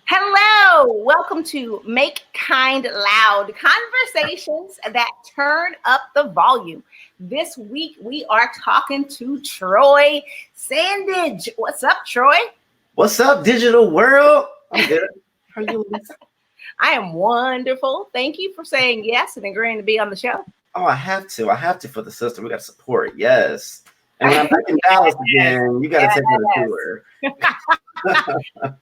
Hello, welcome to Make Kind Loud conversations that turn up the volume. This week we are talking to Troy Sandidge. What's up, Troy? What's up, digital world? I'm good. How are you, Lisa? I am wonderful. Thank you for saying yes and agreeing to be on the show. Oh, I have to. I have to for the system. We got to support. Yes. And when I'm back in Dallas again, you got to take me to tour.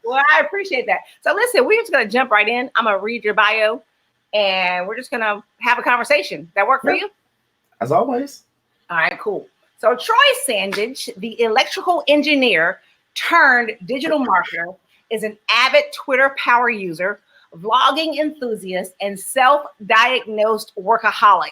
Well, I appreciate that. So listen, we're just going to jump right in. I'm going to read your bio and we're just going to have a conversation. That work for you? As always. All right, cool. So Troy Sandidge, the electrical engineer turned digital marketer, is an avid Twitter power user, vlogging enthusiast, and self-diagnosed workaholic.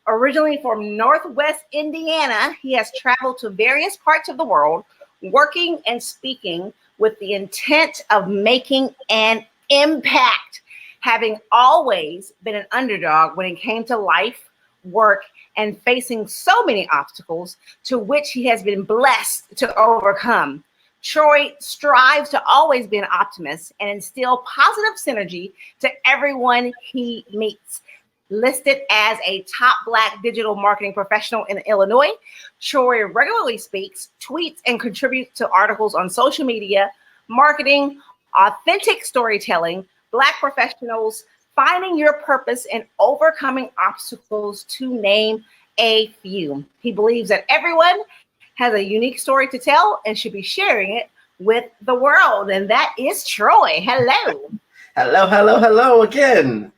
Originally from Northwest Indiana, he has traveled to various parts of the world, working and speaking with the intent of making an impact, having always been an underdog when it came to life, work, and facing so many obstacles to which he has been blessed to overcome. Troy strives to always be an optimist and instill positive synergy to everyone he meets. Listed as a top Black digital marketing professional in Illinois, Troy regularly speaks, tweets, and contributes to articles on social media, marketing, authentic storytelling, Black professionals, finding your purpose, and overcoming obstacles, to name a few. He believes that everyone has a unique story to tell and should be sharing it with the world. And that is Troy. Hello. Hello again.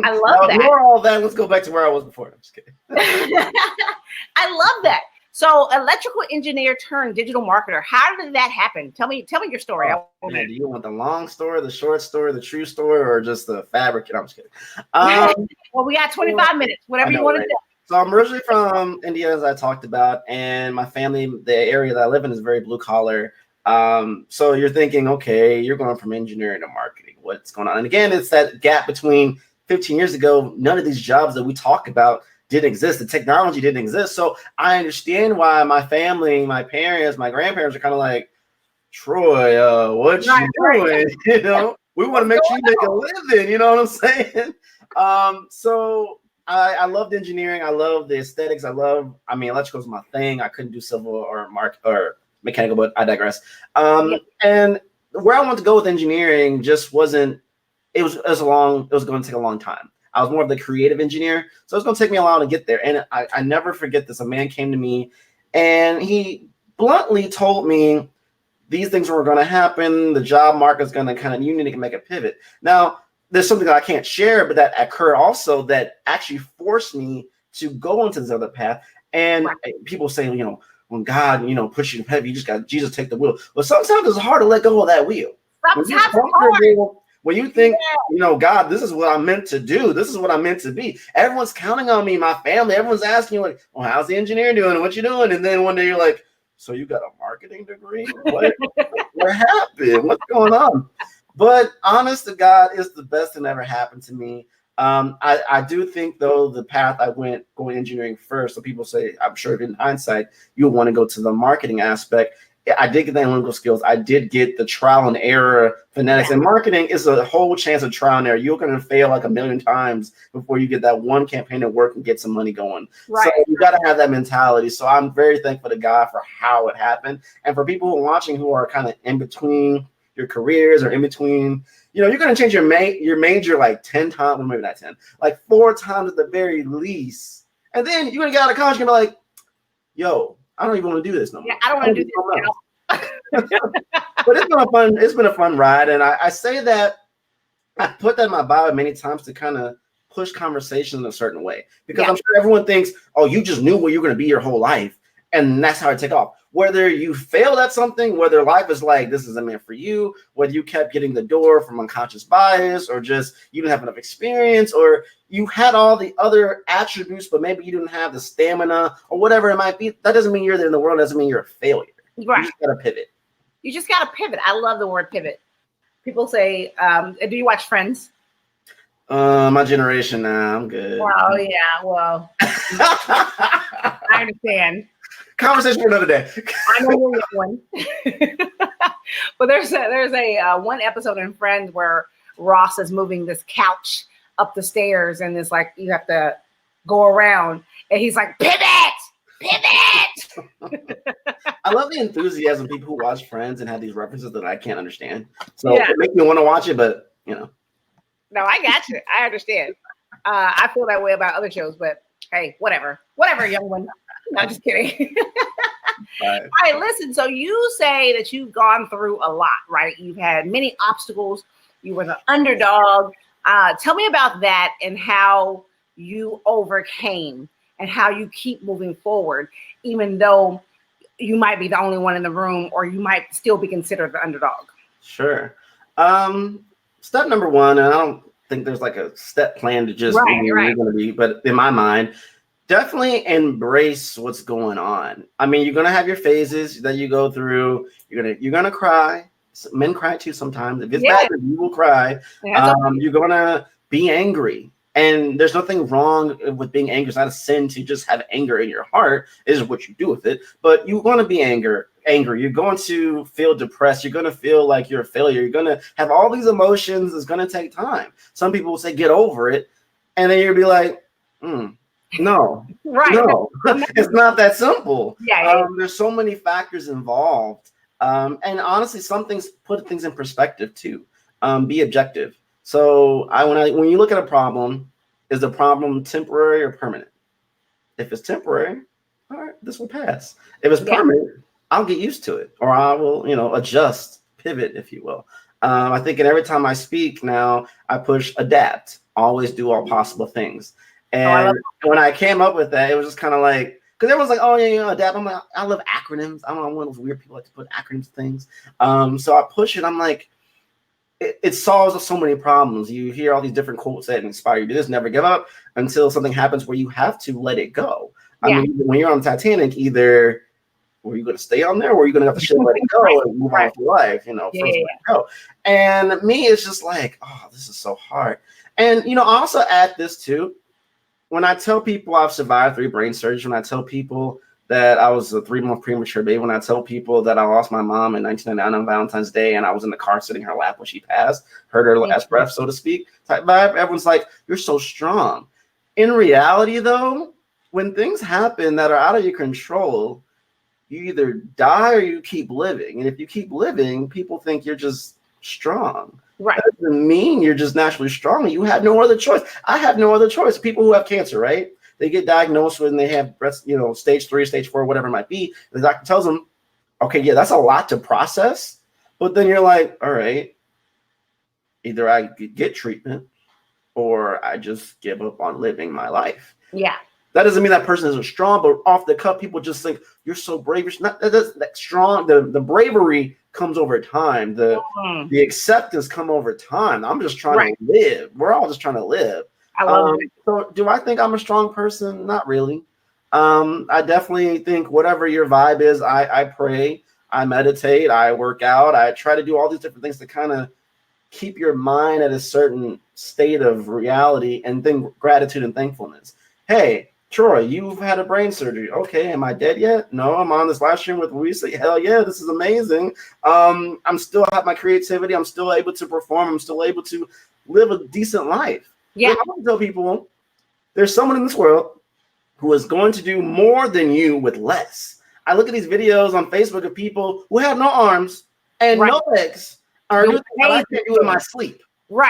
I love that. Ignore all that. Let's go back to where I was before. I'm just kidding. I love that. So, electrical engineer turned digital marketer. How did that happen? Tell me your story. Man, do you want the long story, the short story, the true story, or just the fabric? I'm just kidding. Well, we got 25 minutes. Whatever you want to do. So I'm originally from India, as I talked about, and my family, the area that I live in, is very blue collar. So you're thinking, okay, you're going from engineering to marketing. What's going on? And again, it's that gap between 15 years ago. None of these jobs that we talk about didn't exist. The technology didn't exist. So I understand why my family, my parents, my grandparents are kind of like, Troy, what you doing? You know, we want to make sure you make a living. You know what I'm saying? So I loved engineering. I love the aesthetics. Electrical is my thing. I couldn't do civil or mechanical, but I digress. And where I wanted to go with engineering just wasn't. It was going to take a long time. I was more of the creative engineer, so it was going to take me a while to get there. And I never forget this. A man came to me, and he bluntly told me these things were going to happen. The job market is going to you need to make a pivot. Now, there's something that I can't share, but that occurred also that actually forced me to go into this other path. And people say, when God, puts you to pivot, you just got Jesus take the wheel. But sometimes it's hard to let go of that wheel. When you think, God, this is what I'm meant to do. This is what I'm meant to be. Everyone's counting on me, my family. Everyone's asking you, like, well, how's the engineer doing? What you doing? And then one day you're like, so you got a marketing degree? What happened? What's going on? But honest to God, it's the best that ever happened to me. I do think, though, the path I went going engineering first. So people say, I'm sure in hindsight, you'll want to go to the marketing aspect. I did get the analytical skills. I did get the trial and error phonetics. And marketing is a whole chance of trial and error. You're going to fail like a million times before you get that one campaign to work and get some money going. Right. So you got to have that mentality. So I'm very thankful to God for how it happened. And for people who are watching who are kind of in between your careers or in between, you're going to change your major like 10 times, well, maybe not 10, like 4 times at the very least. And then you're going to get out of college and be like, yo, I don't even want to do this no more. Yeah, I don't want to do this now. But it's been a fun ride. And I say that, I put that in my bio many times to kind of push conversation in a certain way. Because I'm sure everyone thinks, oh, you just knew where you're going to be your whole life. And that's how I take off. Whether you failed at something, whether life is like, this isn't meant for you, whether you kept getting the door from unconscious bias, or just you didn't have enough experience, or you had all the other attributes, but maybe you didn't have the stamina or whatever it might be, that doesn't mean you're there in the world. It doesn't mean you're a failure. Right. You just got to pivot. You just got to pivot. I love the word pivot. People say, do you watch Friends? My generation now, I'm good. Well, yeah, well, I understand. Conversation for another day. I know you're one. But there's a one episode in Friends where Ross is moving this couch up the stairs, and it's like you have to go around, and he's like, pivot. I love the enthusiasm of people who watch Friends and have these references that I can't understand. So it makes me want to watch it, but No, I got you. I understand. I feel that way about other shows, but hey, whatever, young one. No, just kidding. All right, listen. So you say that you've gone through a lot, right? You've had many obstacles. You were the underdog. Tell me about that and how you overcame and how you keep moving forward, even though you might be the only one in the room, or you might still be considered the underdog. Sure. Step number one, and I don't think there's like a step plan to just you're going to be, but in my mind, definitely embrace what's going on. I mean, you're going to have your phases that you go through. You're gonna cry. Men cry too sometimes. If it's bad, you will cry. You're going to be angry. And there's nothing wrong with being angry. It's not a sin to just have anger in your heart. It is what you do with it. But you want to be angry. You're going to feel depressed. You're going to feel like you're a failure. You're going to have all these emotions. It's going to take time. Some people will say, get over it. And then you'll be like, no, no, it's not that simple. There's so many factors involved. And honestly, some things put things in perspective too. Be objective. So when you look at a problem, is the problem temporary or permanent? If it's temporary, all right, this will pass. If it's permanent, I'll get used to it, or I will, adjust, pivot, if you will. I think every time I speak now, I push adapt, always do all possible things. And when I came up with that, it was just kind of like, because everyone's like, oh, yeah, adapt. I'm like, I love acronyms. I'm one of those weird people like to put acronyms things. So I push it. I'm like, it solves so many problems. You hear all these different quotes that inspire you to do this, never give up until something happens where you have to let it go. I mean, when you're on Titanic, either were you going to stay on there or are you going to have to let it go and move on with your life, go. And me, it's just like, oh, this is so hard. And, I also add this too. When I tell people I've survived 3 brain surgeries, when I tell people that I was a 3-month premature baby, when I tell people that I lost my mom in 1999 on Valentine's Day and I was in the car sitting in her lap when she passed, heard her last breath, so to speak, type vibe, everyone's like, you're so strong. In reality, though, when things happen that are out of your control, you either die or you keep living. And if you keep living, people think you're just strong. Right. That doesn't mean you're just naturally strong. You have no other choice. I have no other choice. People who have cancer, right? They get diagnosed when they have breast, stage 3, stage 4, whatever it might be. The doctor tells them, okay, yeah, that's a lot to process. But then you're like, all right, either I get treatment or I just give up on living my life. Yeah. That doesn't mean that person isn't strong, but off the cuff, people just think you're so brave. You're not that strong. The bravery comes over time. The acceptance come over time. I'm just trying to live. We're all just trying to live. I love it. So do I think I'm a strong person? Not really. I definitely think whatever your vibe is, I pray, I meditate, I work out, I try to do all these different things to kind of keep your mind at a certain state of reality and then gratitude and thankfulness. Hey, Troy, you've had a brain surgery. Okay, am I dead yet? No, I'm on this live stream with Louisa. Hell yeah, this is amazing. I'm still have my creativity. I'm still able to perform. I'm still able to live a decent life. Yeah, I want to tell people there's someone in this world who is going to do more than you with less. I look at these videos on Facebook of people who have no arms and no legs are doing what I can't do in my sleep. Run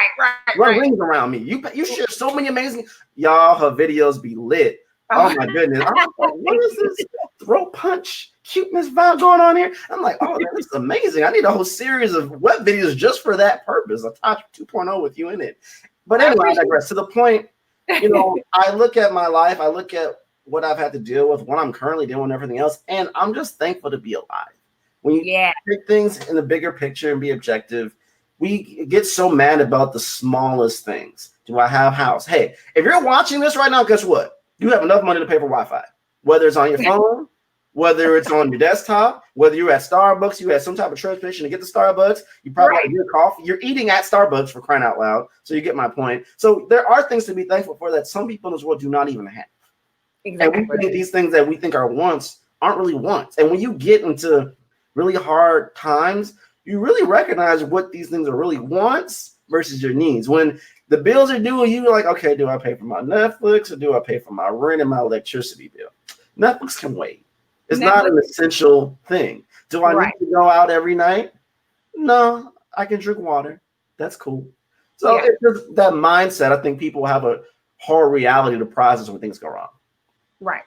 rings around me. You share so many amazing. Y'all, her videos be lit. Oh my goodness. I'm like, what is this throat punch cuteness vibe going on here? I'm like, oh, this is amazing. I need a whole series of web videos just for that purpose. A Touch 2.0 with you in it. But anyway, I digress. To the point, I look at my life, I look at what I've had to deal with, what I'm currently doing, and everything else, and I'm just thankful to be alive. When you take things in the bigger picture and be objective, we get so mad about the smallest things. Do I have a house? Hey, if you're watching this right now, guess what? You have enough money to pay for Wi-Fi, whether it's on your phone, whether it's on your desktop, whether you're at Starbucks, you had some type of transportation to get to Starbucks, you probably have your coffee, you're eating at Starbucks for crying out loud. So you get my point. So there are things to be thankful for that some people in this world do not even have. Exactly. And we think these things that we think are wants aren't really wants. And when you get into really hard times, you really recognize what these things are really wants versus your needs. When the bills are due, you're like, okay, do I pay for my Netflix or do I pay for my rent and my electricity bill? Netflix can wait. It's not an essential thing. Do I need to go out every night? No, I can drink water. That's cool. So it's just that mindset. I think people have a hard reality to process when things go wrong. Right.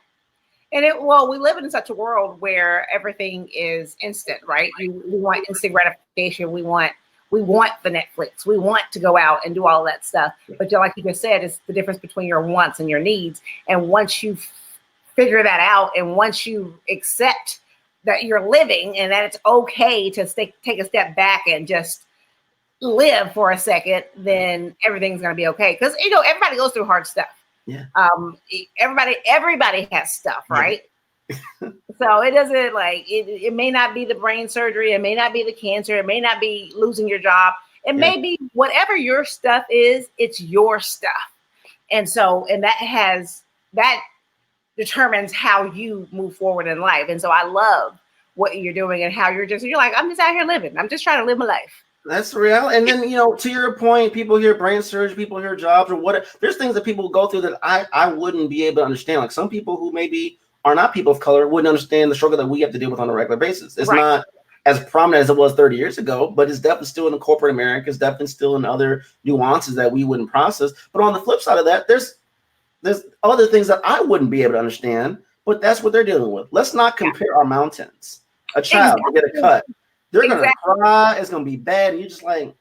And we live in such a world where everything is instant, right? We want instant gratification. We want the Netflix. We want to go out and do all that stuff. But like you just said, it's the difference between your wants and your needs. And once you figure that out, and once you accept that you're living and that it's okay to take a step back and just live for a second, then everything's going to be okay. Because, everybody goes through hard stuff. Yeah. Everybody has stuff, right? So it doesn't it may not be the brain surgery, it may not be the cancer, it may not be losing your job. It may be whatever your stuff is, it's your stuff. And that determines how you move forward in life. And so I love what you're doing and how you're like, I'm just out here living. I'm just trying to live my life. That's real. And then, to your point, people hear brain surgery, people hear jobs or whatever. There's things that people go through that I wouldn't be able to understand. Like some people who maybe are not people of color wouldn't understand the struggle that we have to deal with on a regular basis. It's not as prominent as it was 30 years ago, but it's definitely still in the corporate America. It's definitely still in other nuances that we wouldn't process. But on the flip side of that, there's other things that I wouldn't be able to understand, but that's what they're dealing with. Let's not compare our mountains. A child to get a cut. They're going to cry. It's going to be bad. And you're just like,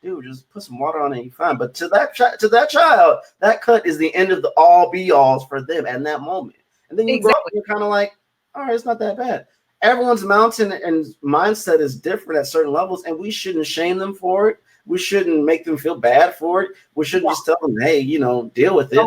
dude, just put some water on it and you're fine. But to that child, that cut is the end of the all be alls for them at that moment. And then you grow up and you're kind of like, all right, it's not that bad. Everyone's mountain and mindset is different at certain levels, and we shouldn't shame them for it. We shouldn't make them feel bad for it. We shouldn't just tell them, hey, deal with it.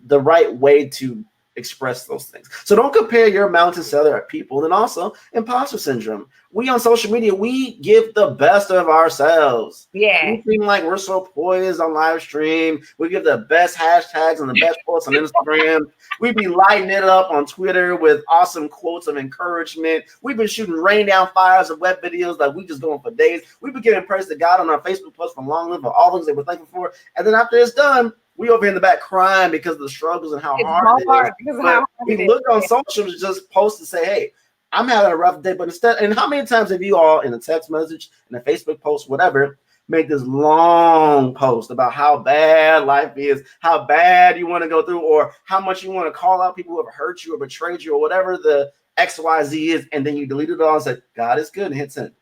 The right way to express those things. So don't compare your mountains to other people. And also imposter syndrome. We on social media, we give the best of ourselves. Yeah. We seem like we're so poised on live stream. We give the best hashtags and the best posts on Instagram. We be lighting it up on Twitter with awesome quotes of encouragement. We've been shooting rain down fires of web videos like we just going for days. We've been giving praise to God on our Facebook post for long live for all things that we're thankful for. And then after it's done, we over in the back crying because of the struggles and how hard it is. But we look on social to just post and say, hey, I'm having a rough day. But instead, and how many times have you all in a text message, in a Facebook post, whatever, make this long post about how bad life is, how bad you want to go through, or how much you want to call out people who have hurt you or betrayed you or whatever the XYZ is, and then you delete it all and say, God is good, and hit send.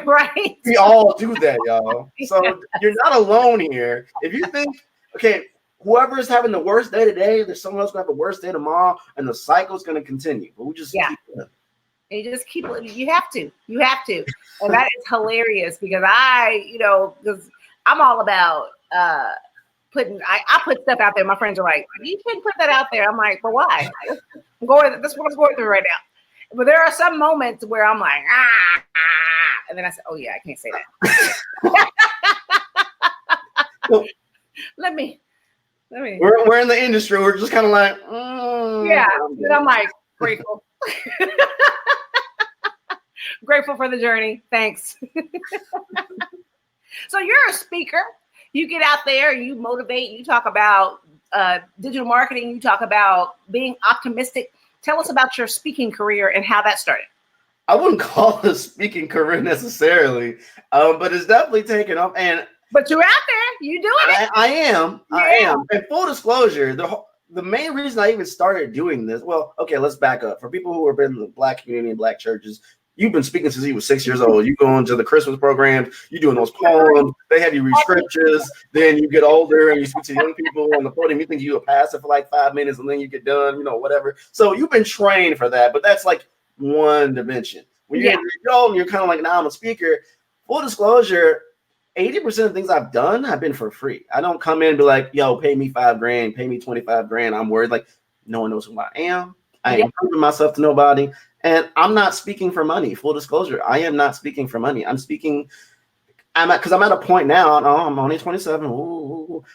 Right. We all do that, y'all. So you're not alone here. If you think, okay, whoever is having the worst day today, there's someone else going to have a worse day tomorrow, and the cycle is going to continue. But we just keep it. You just keep it. You have to. And that is hilarious because because I'm all about I put stuff out there. My friends are like, you can't put that out there. I'm like, but why? That's what I'm going through right now. But there are some moments where I'm like, and then I say, oh yeah, I can't say that. Well, Let me. We're in the industry. We're just kind of like, yeah. And I'm like, grateful. Grateful for the journey. Thanks. So you're a speaker. You get out there, you motivate, you talk about digital marketing, you talk about being optimistic. Tell us about your speaking career and how that started. I wouldn't call it a speaking career necessarily, but it's definitely taken off. But you're out there, you doing it. I am. And full disclosure, the main reason I even started doing this, well, okay, let's back up. For people who have been in the Black community and Black churches, you've been speaking since you were 6 years old. You go into the Christmas programs, you doing those poems, they have you read scriptures, then you get older and you speak to young people on the podium, you think you're a pastor for like 5 minutes and then you get done, whatever. So you've been trained for that, but that's like one dimension. When you're old and you're kind of like, now I'm a speaker, full disclosure, 80% of things I've done have been for free. I don't come in and be like, yo, pay me $5,000, pay me $25,000. I'm worried. Like, no one knows who I am. I ain't proving myself to nobody. And I'm not speaking for money. Full disclosure, I am not speaking for money. Because I'm at a point now, I'm only 27,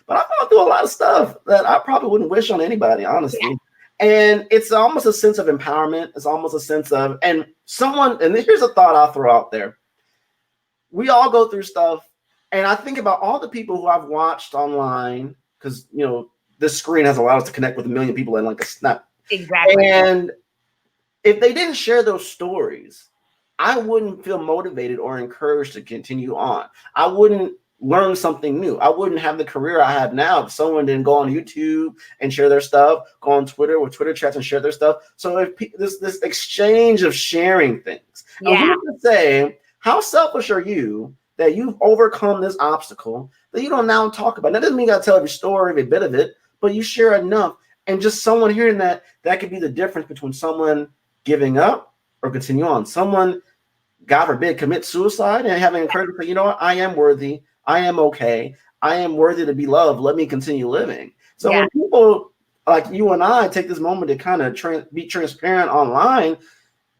but I've gone through a lot of stuff that I probably wouldn't wish on anybody, honestly. And it's almost a sense of empowerment. It's almost a sense of, and here's a thought I'll throw out there. We all go through stuff. And I think about all the people who I've watched online, because, this screen has allowed us to connect with a million people in like a snap. Exactly. And if they didn't share those stories, I wouldn't feel motivated or encouraged to continue on. I wouldn't learn something new. I wouldn't have the career I have now if someone didn't go on YouTube and share their stuff, go on Twitter with Twitter chats and share their stuff. So if this exchange of sharing things, Yeah. And we could say, how selfish are you that you've overcome this obstacle that you don't now talk about? That doesn't mean you got to tell every story, every bit of it, but you share enough, and just someone hearing that could be the difference between someone giving up or continue on. Someone, God forbid, commit suicide and having encouragement, you know what, I am worthy. I am okay. I am worthy to be loved. Let me continue living. So when people like you and I take this moment to kind of be transparent online,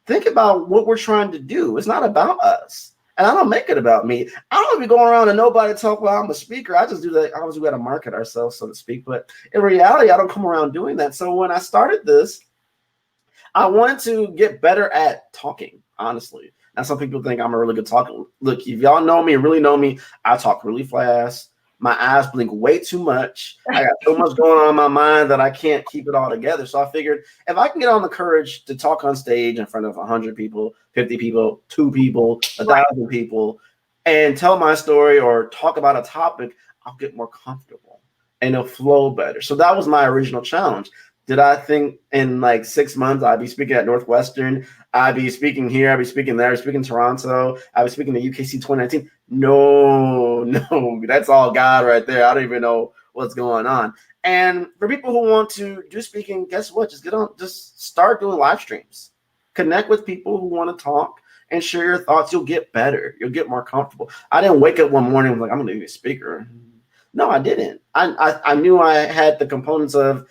think about what we're trying to do. It's not about us. And I don't make it about me. I don't be going around and nobody talk while I'm a speaker. I just do that. Obviously, we got to market ourselves, so to speak. But in reality, I don't come around doing that. So when I started this, I wanted to get better at talking, honestly. Now, some people think I'm a really good talker. Look, if y'all know me, really know me, I talk really fast. My eyes blink way too much. I got so much going on in my mind that I can't keep it all together. So I figured if I can get on the courage to talk on stage in front of 100 people, 50 people, 2 people, 1,000 people, and tell my story or talk about a topic, I'll get more comfortable and it'll flow better. So that was my original challenge. Did I think in like 6 months I'd be speaking at Northwestern, I'd be speaking here, I'd be speaking there, I'd be speaking in Toronto, I'd be speaking to UKC 2019? No, that's all God right there. I don't even know what's going on. And for people who want to do speaking, guess what? Just start doing live streams. Connect with people who want to talk and share your thoughts. You'll get better. You'll get more comfortable. I didn't wake up one morning and like, I'm going to be a speaker. No, I didn't. I knew I had the components of,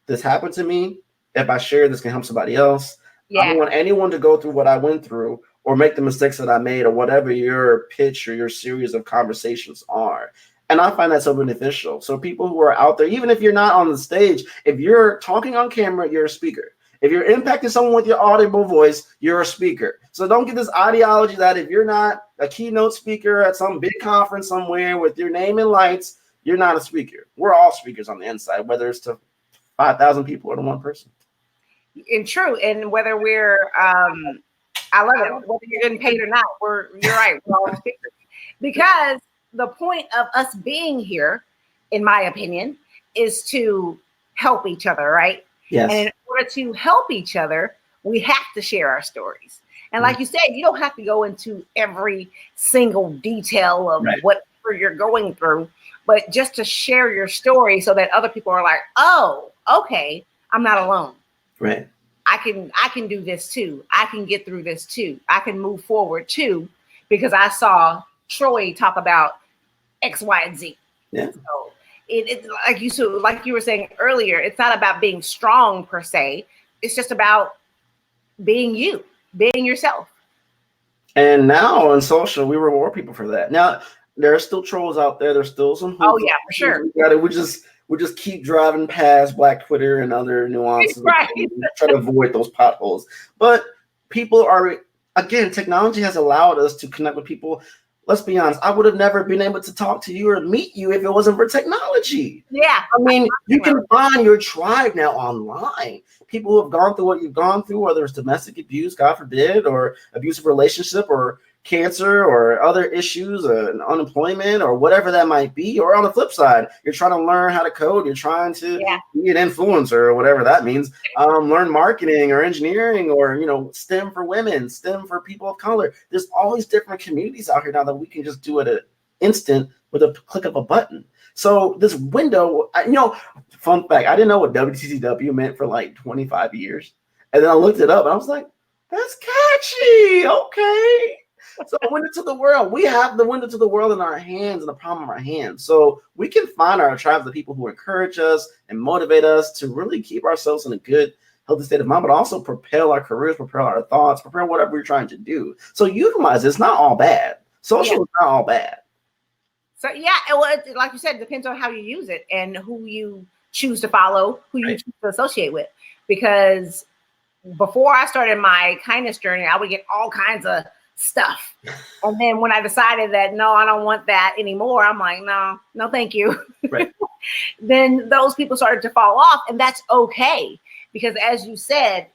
this happened to me. If I share, this can help somebody else. Yeah. I don't want anyone to go through what I went through or make the mistakes that I made or whatever your pitch or your series of conversations are. And I find that so beneficial. So people who are out there, even if you're not on the stage, if you're talking on camera, you're a speaker. If you're impacting someone with your audible voice, you're a speaker. So don't get this ideology that if you're not a keynote speaker at some big conference somewhere with your name in lights, you're not a speaker. We're all speakers on the inside, whether it's to 5,000 people or to one person. And true. And whether we're, I love it, whether you're getting paid or not, you're right. We're all speakers. Because the point of us being here, in my opinion, is to help each other, right? Yes. And in order to help each other, we have to share our stories. And like you said, you don't have to go into every single detail of whatever you're going through, but just to share your story so that other people are like, oh, okay, I'm not alone. Right. I can do this too. I can get through this too. I can move forward too, because I saw Troy talk about X, Y, and Z. Yeah. So it's like you were saying earlier, it's not about being strong per se. It's just about being you, being yourself. And now on social, we reward people for that. Now there are still trolls out there. There's still some. Oh yeah, for sure. We just keep driving past Black Twitter and other nuances. Right. Try to avoid those potholes. But people are, again, technology has allowed us to connect with people. Let's be honest. I would have never been able to talk to you or meet you if it wasn't for technology. Yeah. I mean, you can find your tribe now online. People who have gone through what you've gone through, whether it's domestic abuse, God forbid, or abusive relationship, or cancer, or other issues, unemployment, or whatever that might be. Or on the flip side, you're trying to learn how to code, you're trying to be an influencer, or whatever that means. Learn marketing or engineering, or STEM for women, STEM for people of color. There's all these different communities out here now that we can just do it at instant with a click of a button. So this window, fun fact, I didn't know what WTCW meant for like 25 years. And then I looked it up and I was like, that's catchy. Okay. So window to the world. We have the window to the world in our hands, in the palm of our hands. So we can find our tribes of people who encourage us and motivate us to really keep ourselves in a good, healthy state of mind, but also propel our careers, propel our thoughts, propel whatever we're trying to do. So utilize it. It's not all bad. Social is not all bad. So like you said, it depends on how you use it and who you choose to follow, who you Right. choose to associate with. Because before I started my kindness journey, I would get all kinds of stuff. And then when I decided that, no, I don't want that anymore, I'm like, no, thank you. Right. Then those people started to fall off, and that's okay. Because as you said,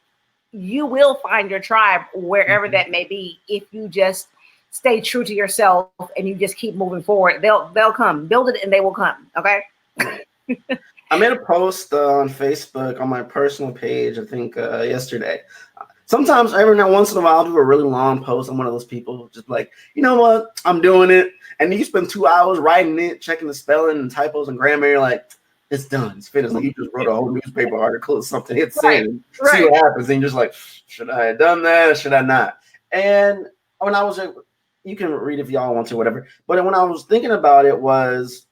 you will find your tribe wherever that may be if you just stay true to yourself and you just keep moving forward. They'll come. Build it and they will come. Okay. I made a post on Facebook on my personal page, I think yesterday. Sometimes every now once in a while I'll do a really long post. I'm one of those people just like, you know what, I'm doing it. And you spend 2 hours writing it, checking the spelling and typos and grammar. You're like, it's done. It's finished. Like you just wrote a whole newspaper article or something. Hit send, see what happens. And you're just like, should I have done that or should I not? And when I was like, you can read if y'all want to, whatever. But when I was thinking about it was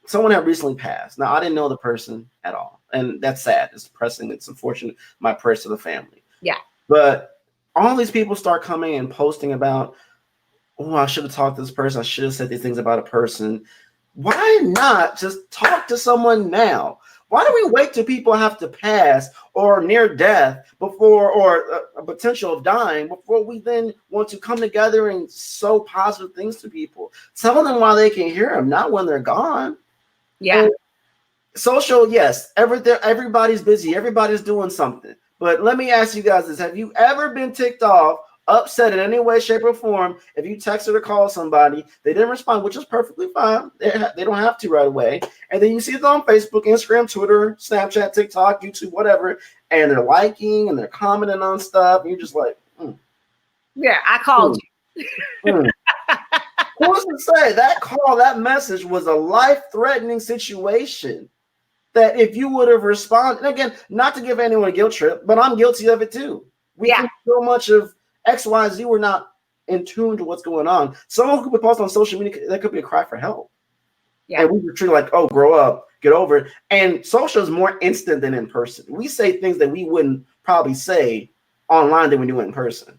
someone had recently passed. Now I didn't know the person at all. And that's sad. It's depressing. It's unfortunate. My prayers to the family. Yeah. But all these people start coming and posting about, oh, I should have talked to this person. I should have said these things about a person. Why not just talk to someone now? Why do we wait till people have to pass or near death before, or a potential of dying, before we then want to come together and sow positive things to people? Tell them while they can hear them, not when they're gone. Yeah. And social, yes, everybody's busy. Everybody's doing something. But let me ask you guys this. Have you ever been ticked off, upset in any way, shape, or form if you texted or called somebody, they didn't respond, which is perfectly fine. They don't have to right away. And then you see it on Facebook, Instagram, Twitter, Snapchat, TikTok, YouTube, whatever, and they're liking and they're commenting on stuff. And you're just like, yeah, I called you. Who's to say that call, that message was a life-threatening situation? That if you would have responded, and again, not to give anyone a guilt trip, but I'm guilty of it too. We think so much of X, Y, Z, we're not in tune to what's going on. Someone could post on social media, that could be a cry for help. Yeah. And we were treated like, oh, grow up, get over it. And social is more instant than in person. We say things that we wouldn't probably say online than we do in person.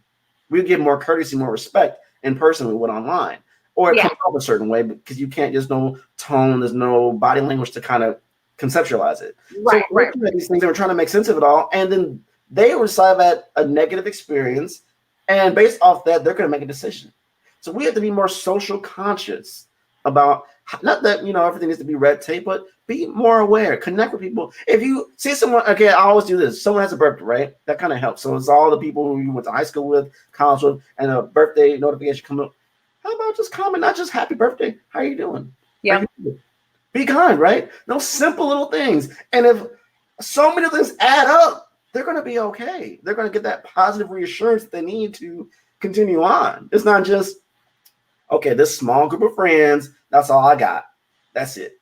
We give more courtesy, more respect in person than we would online. Or it comes off a certain way because you can't, there's no tone, there's no body language to kind of conceptualize it. Right, so looking at these things, they were trying to make sense of it all, and then they receive at a negative experience, and based off that, they're going to make a decision. So we have to be more social conscious about, not that everything needs to be red tape, but be more aware, connect with people. If you see someone, okay, I always do this. Someone has a birthday, right? That kind of helps. So it's all the people who you went to high school with, college with, and a birthday notification come up. How about just comment, not just happy birthday? How are you doing? Yeah. Be kind, right? Those simple little things. And if so many things add up, they're going to be okay. They're going to get that positive reassurance they need to continue on. It's not just, okay, this small group of friends, that's all I got. That's it.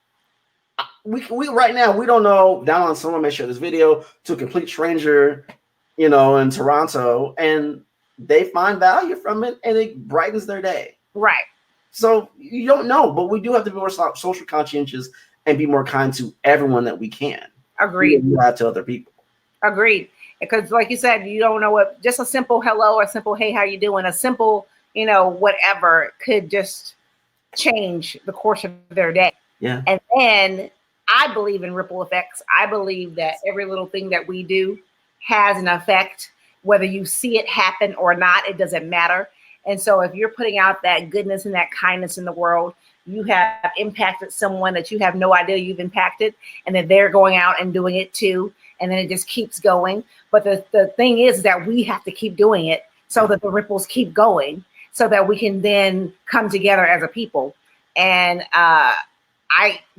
We right now, we don't know, down on someone may share this video to a complete stranger, in Toronto, and they find value from it and it brightens their day. Right. So you don't know, but we do have to be more social conscientious and be more kind to everyone that we can. Agreed. Not to other people. Agreed. Because like you said, you don't know what, just a simple hello or simple, hey, how you doing? A simple, whatever could just change the course of their day. Yeah. And then I believe in ripple effects. I believe that every little thing that we do has an effect, whether you see it happen or not, it doesn't matter. And so if you're putting out that goodness and that kindness in the world, you have impacted someone that you have no idea you've impacted, and then they're going out and doing it too. And then it just keeps going. But the thing is that we have to keep doing it so that the ripples keep going, so that we can then come together as a people. And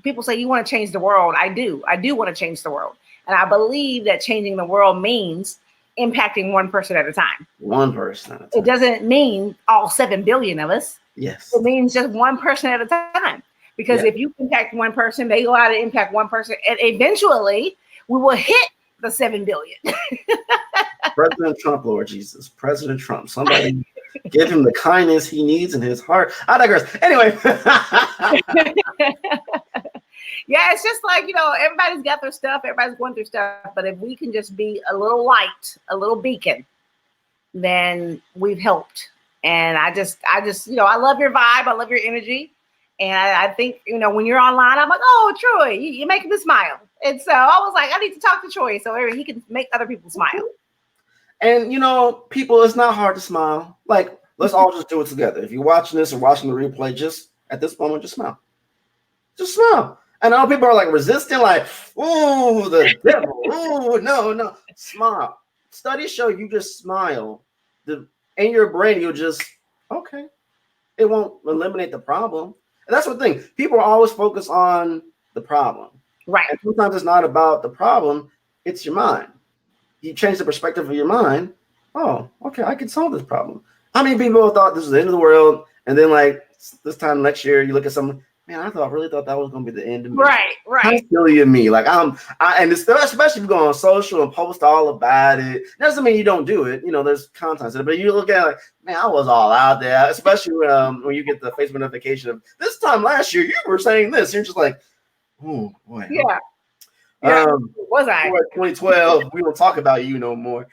people say, you want to change the world. I do want to change the world. And I believe that changing the world means impacting one person at a time. One person at a time. It doesn't mean all 7 billion of us. Yes. It means just one person at a time. Because if you impact one person, they go out and impact one person, and eventually we will hit the 7 billion. President Trump, Lord Jesus. President Trump. Somebody give him the kindness he needs in his heart. I digress. Anyway. Yeah, it's just like, everybody's got their stuff. Everybody's going through stuff. But if we can just be a little light, a little beacon, then we've helped. And I just, I love your vibe. I love your energy. And I think, when you're online, I'm like, oh, Troy, you're making me smile. And so I was like, I need to talk to Troy so he can make other people smile. And people, it's not hard to smile. Like, let's all just do it together. If you're watching this or watching the replay, just at this moment, just smile. Just smile. And all people are like resisting, like, ooh, the devil. Ooh, no. Smile. Studies show you just smile. In your brain, you'll just, okay. It won't eliminate the problem. And that's the thing. People are always focused on the problem. Right. And sometimes it's not about the problem, it's your mind. You change the perspective of your mind. Oh, okay, I can solve this problem. How many people thought this was the end of the world? And then like this time next year, you look at someone, man, I really thought that was going to be the end of me. Right. How silly of me. Like and it's especially if you go on social and post all about it. Doesn't mean you don't do it. There's content, but you look at it like, man, I was all out there. Especially when you get the Facebook notification of this time last year, you were saying this. You're just like, oh boy. Yeah. Was I? 2012, we don't talk about you no more.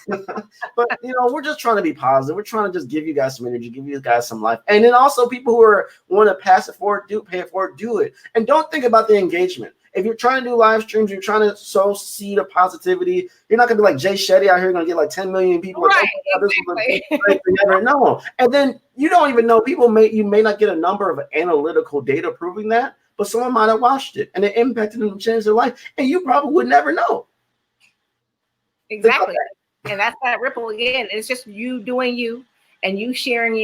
But we're just trying to be positive. We're trying to just give you guys some energy, give you guys some life. And then also people who want to pass it forward, pay it forward, do it. And don't think about the engagement. If you're trying to do live streams, you're trying to sow seed of positivity. You're not gonna be like Jay Shetty out here gonna get like 10 million people. Right. Like, oh, you never know. And then you don't even know you may not get a number of analytical data proving that. But someone might have watched it and it impacted them and changed their life. And you probably would never know. Exactly. And that's that ripple again. It's just you doing you and you sharing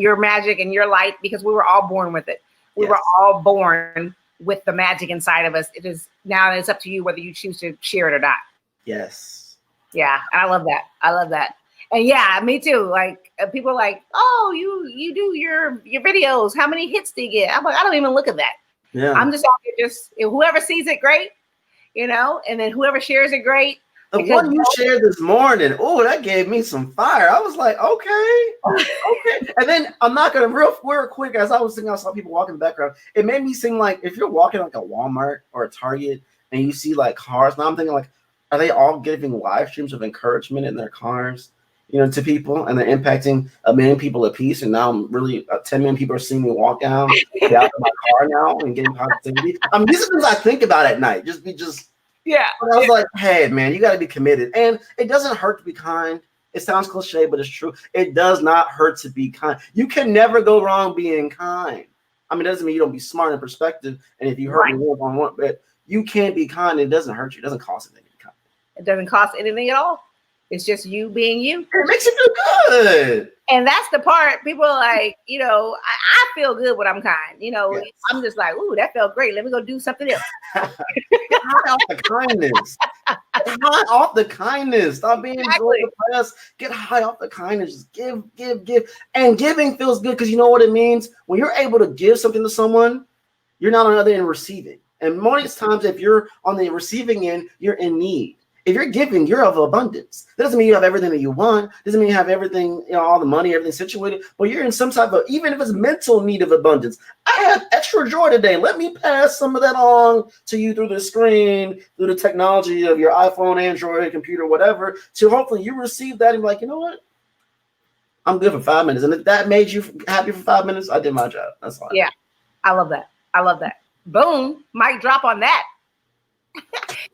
your magic and your light, because we were all born with it. We were all born with the magic inside of us. It is now it's up to you whether you choose to share it or not. Yes. Yeah. I love that. And yeah, me too. Like people are like, oh, you do your videos. How many hits do you get? I'm like, I don't even look at that. Yeah. I'm just out there, whoever sees it, great, and then whoever shares it, great. The one you shared this morning, oh, that gave me some fire. I was like, okay. And then I'm not gonna real quick, as I was thinking, I saw people walking in the background. It made me seem like if you're walking like a Walmart or a Target and you see like cars, now I'm thinking like, are they all giving live streams of encouragement in their cars? To people, and they're impacting 1 million people a piece. And now I'm really 10 million people are seeing me walk down, get out of my car now and getting positivity. I mean, these are things I think about at night. Yeah. But I was like, hey, man, you got to be committed. And it doesn't hurt to be kind. It sounds cliche, but it's true. It does not hurt to be kind. You can never go wrong being kind. I mean, it doesn't mean you don't be smart in perspective. And if you hurt me one, but you can be kind. It doesn't hurt you. It doesn't cost anything to be kind. It doesn't cost anything at all. It's just you being you. It makes you feel good. And that's the part people are like, I feel good when I'm kind. Yes. I'm just like, ooh, that felt great. Let me go do something else. Get high off the kindness. Get high off the kindness. Stop being depressed. Get high off the kindness. Just give. And giving feels good because you know what it means? When you're able to give something to someone, you're not on the other end receiving. And most times, if you're on the receiving end, you're in need. If you're giving, you're of abundance. That doesn't mean you have everything that you want. Doesn't mean you have everything, all the money, everything situated. But you're in some type of, even if it's mental need of abundance. I have extra joy today. Let me pass some of that on to you through the screen, through the technology of your iPhone, Android, computer, whatever. So hopefully you receive that and be like, you know what? I'm good for 5 minutes. And if that made you happy for 5 minutes, I did my job. That's all. Yeah, I love that. Boom, mic drop on that.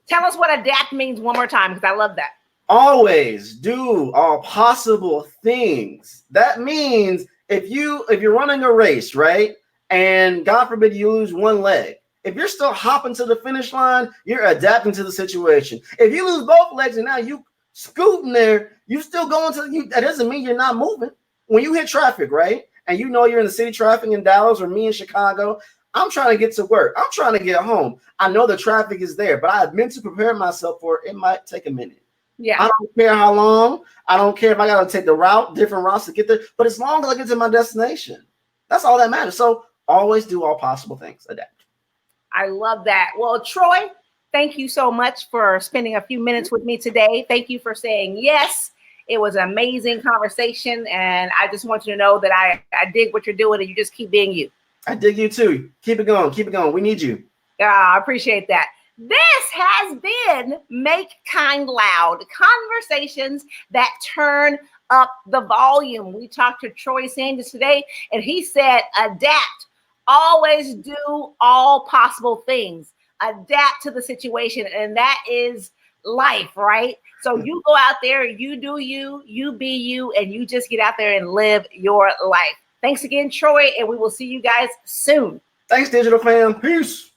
Tell us what adapt means one more time, because I love that. Always do all possible things. That means if you're running a race, right? And God forbid you lose one leg. If you're still hopping to the finish line, you're adapting to the situation. If you lose both legs and now you scooting there, you still going that doesn't mean you're not moving. When you hit traffic, right? And you're in the city traffic in Dallas or me in Chicago, I'm trying to get to work. I'm trying to get home. I know the traffic is there, but I have meant to prepare myself for it. It might take a minute. Yeah. I don't care how long. I don't care if I got to take different routes to get there. But as long as I get to my destination, that's all that matters. So always do all possible things. Adapt. I love that. Well, Troy, thank you so much for spending a few minutes with me today. Thank you for saying yes. It was an amazing conversation. And I just want you to know that I dig what you're doing and you just keep being you. I dig you too. Keep it going. Keep it going. We need you. I appreciate that. This has been Make Kind Loud, conversations that turn up the volume. We talked to Troy Sandidge today, and he said, adapt, always do all possible things. adapt to the situation, and that is life, right? So you go out there, you do you, you be you, and you just get out there and live your life. Thanks again, Troy, and we will see you guys soon. Thanks, Digital Fam. Peace.